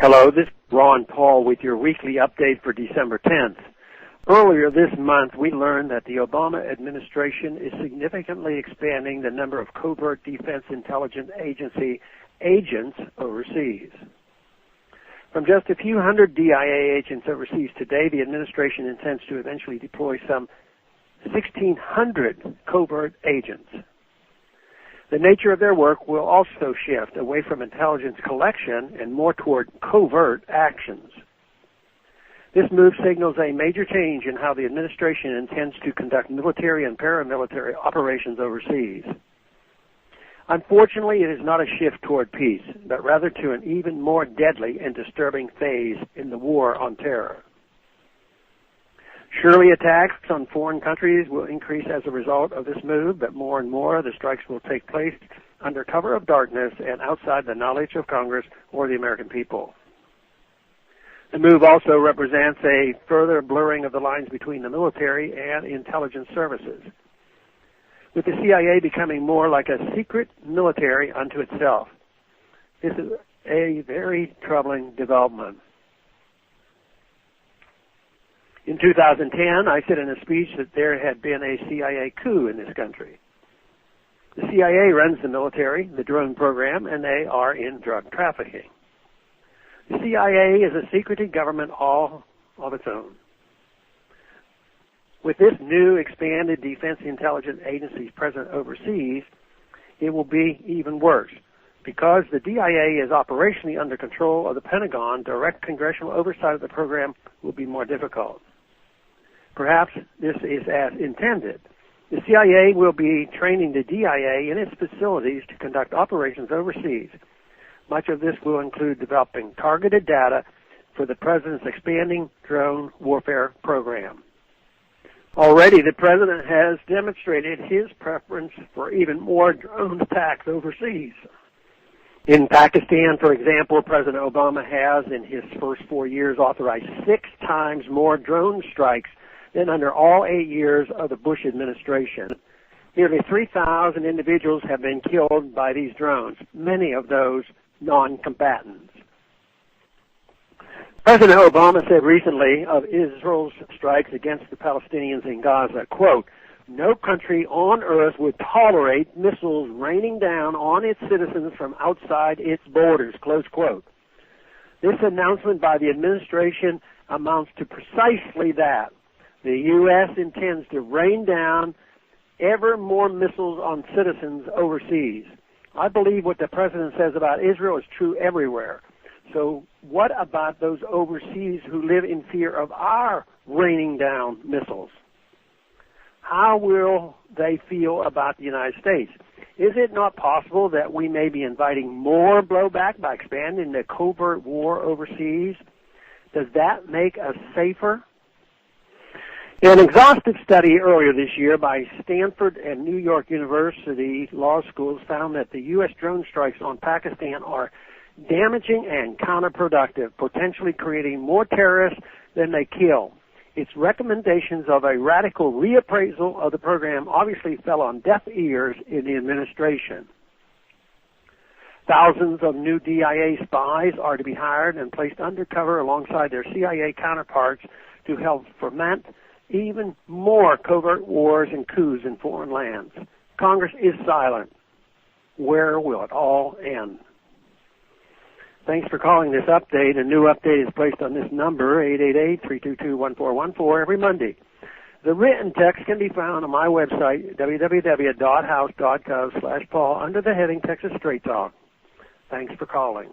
Hello, this is Ron Paul with your weekly update for December 10th. Earlier this month, we learned that the Obama administration is significantly expanding the number of covert Defense Intelligence Agency agents overseas. From just a few hundred DIA agents overseas today, the administration intends to eventually deploy some 1,600 covert agents. The nature of their work will also shift away from intelligence collection and more toward covert actions. This move signals a major change in how the administration intends to conduct military and paramilitary operations overseas. Unfortunately, it is not a shift toward peace, but rather to an even more deadly and disturbing phase in the war on terror. Surely attacks on foreign countries will increase as a result of this move, but more and more the strikes will take place under cover of darkness and outside the knowledge of Congress or the American people. The move also represents a further blurring of the lines between the military and intelligence services, with the CIA becoming more like a secret military unto itself. This is a very troubling development. In 2010, I said in a speech that there had been a CIA coup in this country. The CIA runs the military, the drone program, and they are in drug trafficking. The CIA is a secretive government all of its own. With this new expanded defense intelligence agencies present overseas, it will be even worse. Because the DIA is operationally under control of the Pentagon, direct congressional oversight of the program will be more difficult. Perhaps this is as intended. The CIA will be training the DIA in its facilities to conduct operations overseas. Much of this will include developing targeted data for the President's expanding drone warfare program. Already, the President has demonstrated his preference for even more drone attacks overseas. In Pakistan, for example, President Obama has, in his first 4 years, authorized 6 times more drone strikes than under all 8 years of the Bush administration. Nearly 3,000 individuals have been killed by these drones, many of those non-combatants. President Obama said recently of Israel's strikes against the Palestinians in Gaza, quote, "No country on earth would tolerate missiles raining down on its citizens from outside its borders," close quote. This announcement by the administration amounts to precisely that. The U.S. intends to rain down ever more missiles on citizens overseas. I believe what the President says about Israel is true everywhere. So what about those overseas who live in fear of our raining down missiles? How will they feel about the United States? Is it not possible that we may be inviting more blowback by expanding the covert war overseas? Does that make us safer? An exhaustive study earlier this year by Stanford and New York University law schools found that the U.S. drone strikes on Pakistan are damaging and counterproductive, potentially creating more terrorists than they kill. Its recommendations of a radical reappraisal of the program obviously fell on deaf ears in the administration. Thousands of new DIA spies are to be hired and placed undercover alongside their CIA counterparts to help foment even more covert wars and coups in foreign lands. Congress is silent. Where will it all end? Thanks for calling this update. A new update is placed on this number, 888-322-1414, every Monday. The written text can be found on my website, www.house.gov/Paul, under the heading Texas Straight Talk. Thanks for calling.